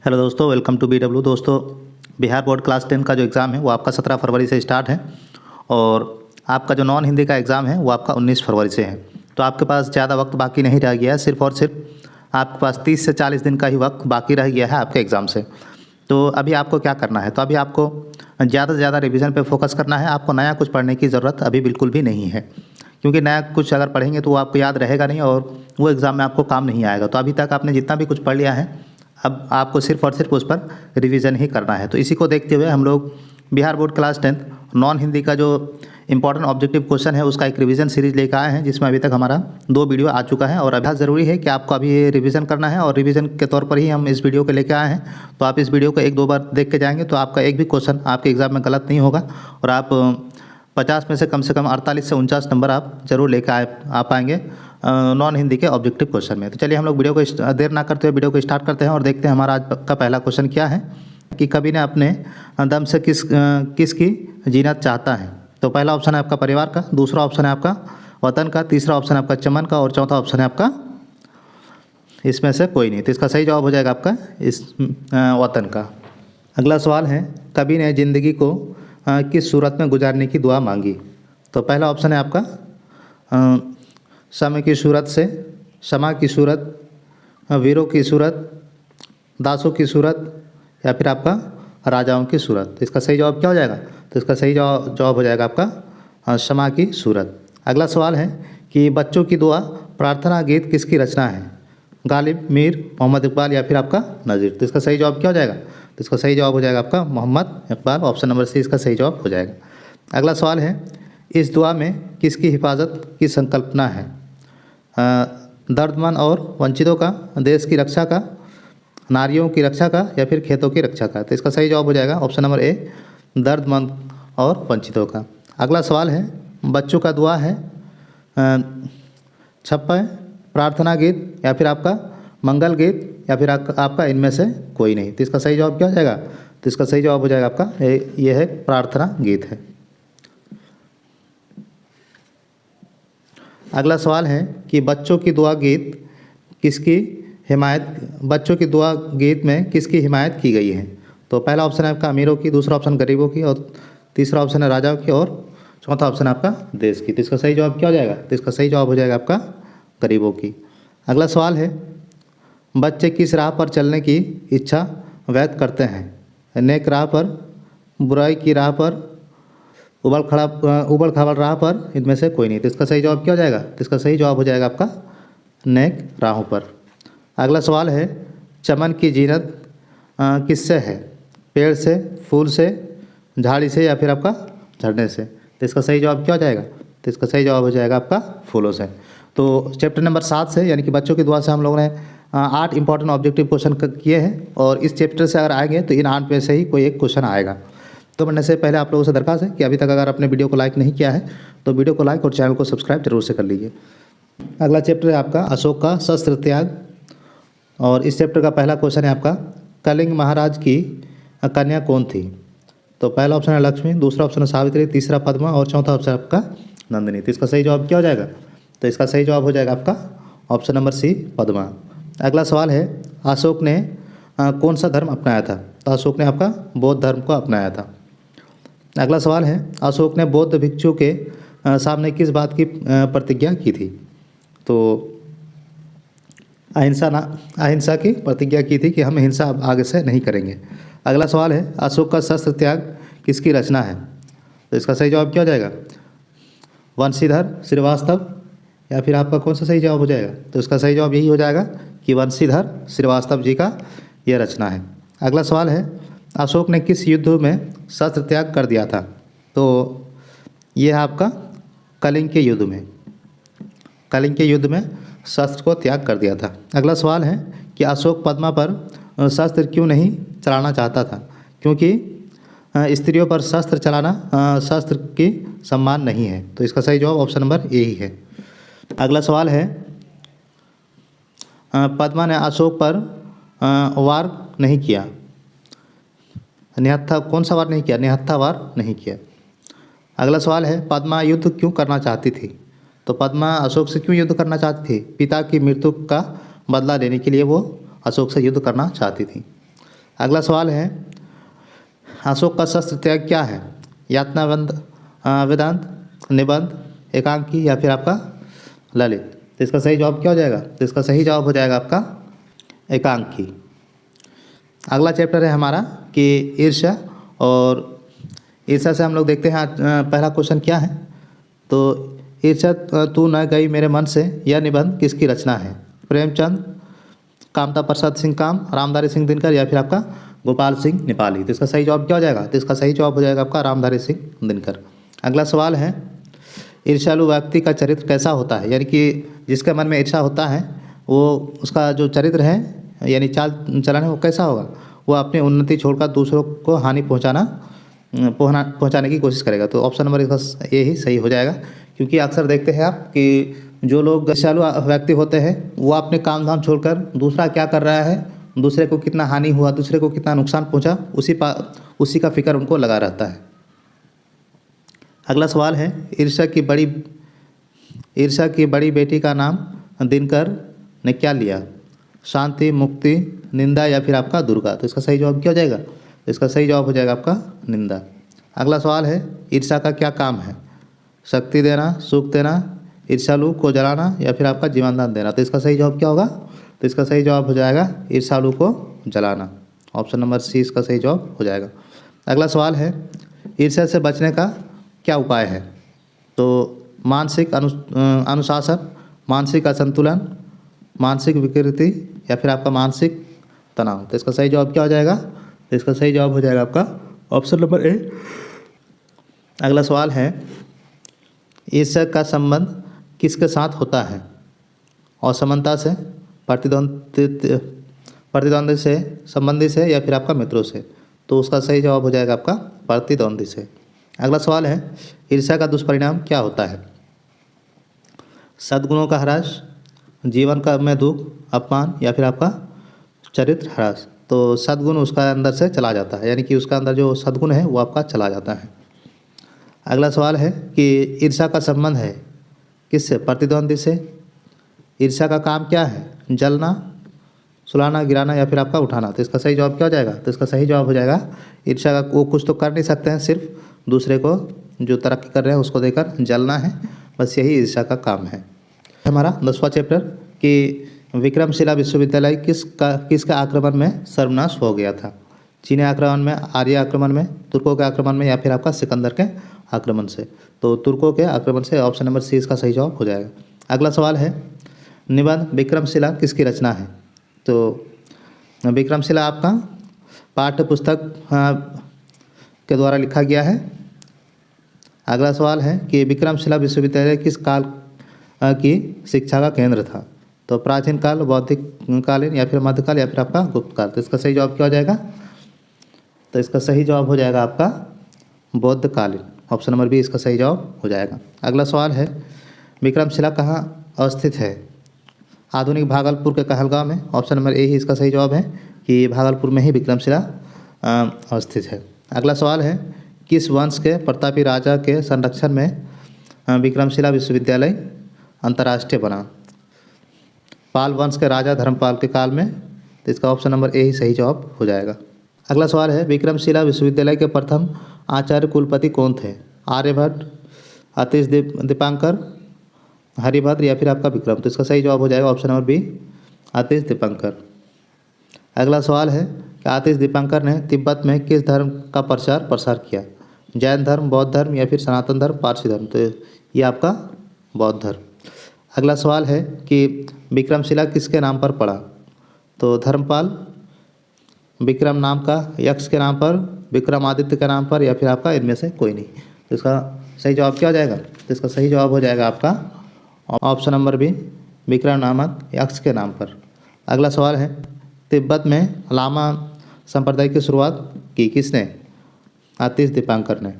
Hello दोस्तों, welcome to BW। दोस्तों, Bihar board class 10 का जो एग्ज़ाम है वो आपका 17 फरवरी से स्टार्ट है और आपका जो नॉन हिंदी का एग्ज़ाम है वो आपका 19 फरवरी से है। तो आपके पास ज़्यादा वक्त बाकी नहीं रह गया है, सिर्फ और सिर्फ आपके पास 30 से 40 दिन का ही वक्त बाकी रह गया है आपके एग्ज़ाम से। तो अभी आपको क्या करना है? तो अभी आपको ज़्यादा से ज़्यादा रिवीजन पे फोकस करना है। आपको नया कुछ पढ़ने की ज़रूरत अभी बिल्कुल भी नहीं है, क्योंकि नया कुछ अगर पढ़ेंगे तो वो आपको याद रहेगा नहीं और वो एग्ज़ाम में आपको काम नहीं आएगा। तो अभी तक आपने जितना भी कुछ पढ़ लिया है, अब आपको सिर्फ और सिर्फ उस पर रिवीजन ही करना है। तो इसी को देखते हुए हम लोग Bihar board class 10 non Hindi का जो इंपॉर्टेंट ऑब्जेक्टिव क्वेश्चन है उसका एक रिवीजन सीरीज लेकर आए हैं, जिसमें अभी तक हमारा 2 वीडियो आ चुका है। और अभ्यास ज़रूरी है कि आपको अभी ये रिवीजन करना है और रिवीजन के तौर पर ही हम इस वीडियो को लेकर आए हैं। तो आप इस वीडियो को 1-2 बार देख के जाएंगे तो आपका एक भी क्वेश्चन आपके एग्ज़ाम में गलत नहीं होगा और आप 50 में से कम 48 से 49 नंबर आप जरूर लेकर आ पाएंगे नॉन हिंदी के ऑब्जेक्टिव क्वेश्चन में। तो चलिए हम लोग वीडियो को देर ना करते हुए वीडियो को स्टार्ट करते हैं और देखते हैं हमारा आज का पहला क्वेश्चन क्या है कि कवि ने अपने दम से किसकी जीनत चाहता है। तो पहला ऑप्शन है आपका परिवार का, दूसरा ऑप्शन है आपका वतन का, तीसरा ऑप्शन है आपका चमन का और चौथा ऑप्शन है आपका इसमें से कोई नहीं। तो इसका सही जवाब हो जाएगा आपका इस वतन का। अगला सवाल है, कवि ने ज़िंदगी को किस सूरत में गुजारने की दुआ मांगी। तो पहला ऑप्शन है आपका समय की सूरत से, क्षमा की सूरत, वीरों की सूरत, दासों की सूरत या फिर आपका राजाओं की सूरत। तो इसका सही जवाब क्या हो जाएगा? तो इसका सही जवाब हो जाएगा आपका क्षमा की सूरत। अगला सवाल है कि बच्चों की दुआ प्रार्थना गीत किसकी रचना है? गालिब, मीर, मोहम्मद इकबाल या फिर आपका नज़ीर। तो इसका सही जवाब क्या हो जाएगा? तो इसका सही जवाब हो जाएगा आपका Mohammad Iqbal. Option number C इसका सही जवाब हो जाएगा। अगला सवाल है, इस दुआ में किसकी हिफाजत की संकल्पना है? दर्दमंद और वंचितों का, देश की रक्षा का, नारियों की रक्षा का या फिर खेतों की रक्षा का। तो इसका सही जवाब हो जाएगा ऑप्शन नंबर ए, दर्दमंद और वंचितों का। अगला सवाल है, बच्चों का दुआ है छप्पय, प्रार्थना गीत या फिर आपका मंगल गीत या फिर आपका इनमें से कोई नहीं। तो इसका सही जवाब क्या हो जाएगा? तो इसका सही जवाब हो जाएगा आपका ये है प्रार्थना गीत है। अगला सवाल है कि बच्चों की दुआ गीत में किसकी हिमायत की गई है? तो पहला ऑप्शन है आपका अमीरों की, दूसरा ऑप्शन गरीबों की और तीसरा ऑप्शन है राजाओं की और चौथा ऑप्शन है आपका देश की। तो इसका सही जवाब क्या हो जाएगा? तो इसका सही जवाब हो जाएगा आपका गरीबों की। अगला सवाल है, बच्चे किस राह पर चलने की इच्छा व्यक्त करते हैं? नेक राह पर, बुराई की राह पर, उबड़ खाबड़ राह पर, इनमें से कोई नहीं। तो इसका सही जवाब क्या हो जाएगा? तो इसका सही जवाब हो जाएगा आपका नेक राहों पर। अगला सवाल है, चमन की जीनत किससे है? पेड़ से, फूल से, झाड़ी से या फिर आपका झरने से। तो इसका सही जवाब क्या हो जाएगा? तो इसका सही जवाब हो जाएगा आपका फूलों से। तो चैप्टर नंबर 7 से यानी कि बच्चों की दुआ से हम लोगों ने 8 इंपॉर्टेंट ऑब्जेक्टिव क्वेश्चन किए हैं और इस चैप्टर से अगर आएंगे तो इन 8 में से ही कोई एक क्वेश्चन आएगा। तो बढ़ने से पहले आप लोगों से दरख्वास्त है कि अभी तक अगर आपने वीडियो को लाइक नहीं किया है तो वीडियो को लाइक और चैनल को सब्सक्राइब जरूर से कर लीजिए। अगला चैप्टर है आपका अशोक का शस्त्र त्याग और इस चैप्टर का पहला क्वेश्चन है आपका, कलिंग महाराज की कन्या कौन थी? तो पहला ऑप्शन है लक्ष्मी, दूसरा ऑप्शन है सावित्री, तीसरा पद्मा और चौथा ऑप्शन आपका नंदिनी। तो इसका सही जवाब क्या हो जाएगा? तो इसका सही जवाब हो जाएगा आपका ऑप्शन नंबर सी, पद्मा। अगला सवाल है, अशोक ने कौन सा धर्म अपनाया था? तो अशोक ने आपका बौद्ध धर्म को अपनाया था। अगला सवाल है, अशोक ने बौद्ध भिक्षु के सामने किस बात की प्रतिज्ञा की थी? तो अहिंसा की प्रतिज्ञा की थी कि हम हिंसा आगे से नहीं करेंगे। अगला सवाल है, अशोक का शस्त्र त्याग किसकी रचना है? तो इसका सही जवाब क्या हो जाएगा? वंशीधर श्रीवास्तव या फिर आपका कौन सा सही जवाब हो जाएगा? तो इसका सही जवाब यही हो जाएगा कि वंशीधर श्रीवास्तव जी का यह रचना है। अगला सवाल है, अशोक ने किस युद्ध में शस्त्र त्याग कर दिया था? तो यह है आपका कलिंग के युद्ध में शस्त्र को त्याग कर दिया था। अगला सवाल है कि अशोक पद्मा पर शस्त्र क्यों नहीं चलाना चाहता था? क्योंकि स्त्रियों पर शस्त्र चलाना शस्त्र की सम्मान नहीं है। तो इसका सही जवाब ऑप्शन नंबर ए ही है। अगला सवाल है, पद्मा ने अशोक पर वार नहीं किया, निहत्था कौन सा वार नहीं किया? निहत्था वार नहीं किया। अगला सवाल है, पद्मा युद्ध क्यों करना चाहती थी? तो पद्मा अशोक से क्यों युद्ध करना चाहती थी? पिता की मृत्यु का बदला लेने के लिए वो अशोक से युद्ध करना चाहती थी। अगला सवाल है, अशोक का शस्त्र त्याग क्या है? यातनाबंध, वेदांत, निबंध, एकांकी या फिर आपका ललित। तो इसका सही जवाब क्या हो जाएगा? तो इसका सही जवाब हो जाएगा आपका एकांकी। अगला चैप्टर है हमारा कि ईर्ष्या, और ईर्ष्या से हम लोग देखते हैं पहला क्वेश्चन क्या है। तो ईर्ष्या तू न गई मेरे मन से, यह निबंध किसकी रचना है? प्रेमचंद, कामता प्रसाद सिंह काम, रामधारी सिंह दिनकर या फिर आपका गोपाल सिंह नेपाली। तो इसका सही जवाब क्या हो जाएगा? तो इसका सही जवाब हो जाएगा आपका रामधारी सिंह दिनकर। अगला सवाल है, ईर्ष्यालु व्यक्ति का चरित्र कैसा होता है? यानी कि जिसके मन में ईर्ष्या होता है वो उसका जो चरित्र है यानी चाल चलन है वो कैसा होगा? वो अपनी उन्नति छोड़कर दूसरों को हानि पहुंचाने की कोशिश करेगा। तो ऑप्शन नंबर इसका ये ही सही हो जाएगा, क्योंकि अक्सर देखते हैं आप कि जो लोग ईर्ष्यालु व्यक्ति होते हैं वो अपने काम धाम छोड़कर दूसरा क्या कर रहा है, दूसरे को कितना हानि हुआ, दूसरे को कितना नुकसान पहुंचा, उसी का फिक्र उनको लगा रहता है। अगला सवाल है, ईर्ष्या की बड़ी बेटी का नाम दिनकर ने क्या लिया? शांति, मुक्ति, निंदा या फिर आपका दुर्गा। तो इसका सही जवाब क्या हो जाएगा? तो इसका सही जवाब हो जाएगा आपका निंदा। अगला सवाल है, ईर्ष्या का क्या काम है? शक्ति देना, सुख देना, ईर्ष्यालु को जलाना या फिर आपका जीवन दान देना। तो इसका सही जवाब क्या होगा? तो इसका सही जवाब हो जाएगा ईर्ष्यालु को जलाना। ऑप्शन नंबर सी इसका सही जवाब हो जाएगा। अगला सवाल है, ईर्ष्या से बचने का क्या उपाय है? तो मानसिक अनुशासन, मानसिक असंतुलन, मानसिक विकृति या फिर आपका मानसिक तनाव। तो इसका सही जवाब क्या हो जाएगा? तो इसका सही जवाब हो जाएगा आपका ऑप्शन नंबर ए। अगला सवाल है, ईर्ष्या का संबंध किसके साथ होता है? असमानता से, प्रतिद्वंदी से, संबंधी से या फिर आपका मित्रों से। तो उसका सही जवाब हो जाएगा आपका प्रतिद्वंदी से। अगला सवाल है, ईर्ष्या का दुष्परिणाम क्या होता है? सद्गुणों का ह्रास, जीवन का में दुख, अपमान या फिर आपका चरित्र ह्रास। तो सद्गुण उसका अंदर से चला जाता है, यानी कि उसका अंदर जो सद्गुण है वो आपका चला जाता है। अगला सवाल है कि ईर्ष्या का संबंध है किससे? प्रतिद्वंदी से। ईर्ष्या का काम क्या है? जलना, सुलाना, गिराना या फिर आपका उठाना। तो इसका सही जवाब क्या हो जाएगा? तो इसका सही जवाब हो जाएगा ईर्ष्या का वो कुछ तो कर नहीं सकते हैं, सिर्फ दूसरे को जो तरक्की कर रहे हैं उसको देकर जलना है, बस यही ईर्ष्या का काम है। हमारा 10वां चैप्टर कि विक्रमशिला विश्वविद्यालय किसका आक्रमण में सर्वनाश हो गया था? चीनी आक्रमण में, आर्य आक्रमण में, तुर्कों के आक्रमण में या फिर आपका सिकंदर के आक्रमण से। तो तुर्कों के आक्रमण से, ऑप्शन नंबर सी इसका सही जवाब हो जाएगा। अगला सवाल है, निबंध विक्रमशिला किसकी रचना है? तो विक्रमशिला आपका पाठ्य पुस्तक के द्वारा लिखा गया है। अगला सवाल है कि विक्रमशिला विश्वविद्यालय किस काल की शिक्षा का केंद्र था? तो प्राचीन काल, बौद्धिक कालीन या फिर मध्यकाल या फिर आपका गुप्त काल। तो इसका सही जवाब क्या हो जाएगा? तो इसका सही जवाब हो जाएगा आपका बौद्धकालीन। ऑप्शन नंबर बी इसका सही जवाब हो जाएगा। अगला सवाल है, विक्रमशिला कहाँ अवस्थित है? आधुनिक भागलपुर के कहलगांव में। ऑप्शन नंबर ए ही इसका सही जवाब है कि भागलपुर में ही विक्रमशिला अवस्थित है। अगला सवाल है, किस वंश के प्रतापी राजा के संरक्षण में विक्रमशिला विश्वविद्यालय अंतर्राष्ट्रीय बना? पाल वंश के राजा धर्मपाल के काल में। तो इसका ऑप्शन नंबर ए ही सही जवाब हो जाएगा। अगला सवाल है, विक्रमशिला विश्वविद्यालय के प्रथम आचार्य कुलपति कौन थे? आर्यभट्ट, आतिश दीपांकर, हरिभद्र या फिर आपका विक्रम। तो इसका सही जवाब हो जाएगा ऑप्शन नंबर बी, आतिश दीपांकर। अगला सवाल है कि आतिश दीपांकर ने तिब्बत में किस धर्म का प्रसार किया? जैन धर्म, बौद्ध धर्म या फिर सनातन धर्म, पारसी धर्म। तो ये आपका बौद्ध धर्म। अगला सवाल है कि विक्रमशिला किसके नाम पर पड़ा? तो धर्मपाल, विक्रम नाम का, यक्ष के नाम पर, विक्रमादित्य के नाम पर या फिर आपका इनमें से कोई नहीं। तो इसका सही जवाब क्या हो जाएगा? तो इसका सही जवाब हो जाएगा आपका ऑप्शन नंबर बी, विक्रम नामक यक्ष के नाम पर। अगला सवाल है, तिब्बत में लामा संप्रदाय की शुरुआत की किसने? आतिश दीपांकर ने।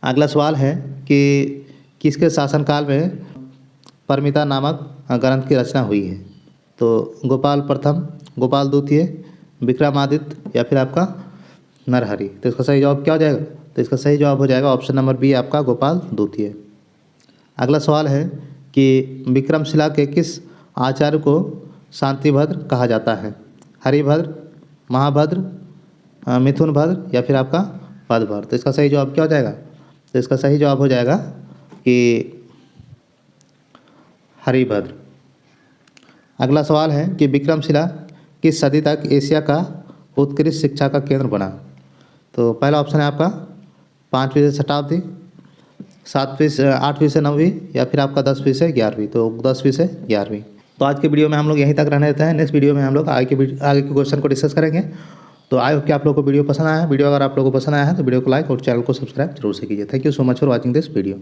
अगला सवाल है कि किसके शासनकाल में परमिता नामक ग्रंथ की रचना हुई है? तो गोपाल प्रथम, गोपाल द्वितीय, विक्रमादित्य या फिर आपका नरहरि। तो इसका सही जवाब क्या हो जाएगा? तो इसका सही जवाब हो जाएगा ऑप्शन नंबर बी आपका गोपाल द्वितीय। अगला सवाल है कि विक्रमशिला के किस आचार्य को शांतिभद्र कहा जाता है? हरिभद्र, महाभद्र, मिथुन भद्र या फिर आपका पदभद्र। तो इसका सही जवाब क्या हो जाएगा? तो इसका सही जवाब हो जाएगा कि हरिभद्र। अगला सवाल है कि विक्रमशिला किस सदी तक एशिया का उत्कृष्ट शिक्षा का केंद्र बना? तो पहला ऑप्शन है आपका 5वीं शताब्दी, 8वीं से 9वीं या फिर आपका 10वीं से 11वीं। तो 10वीं से 11वीं। तो आज के वीडियो में हम लोग यहीं तक रहने देते हैं। नेक्स्ट वीडियो में हम लोग आगे के क्वेश्चन को डिस्कस करेंगे। तो आई होप कि आप लोगों को वीडियो पसंद आया है। वीडियो अगर आप लोगों को पसंद आया है तो वीडियो को लाइक और चैनल को सब्सक्राइब जरूर से कीजिए। Thank you so much for watching this video.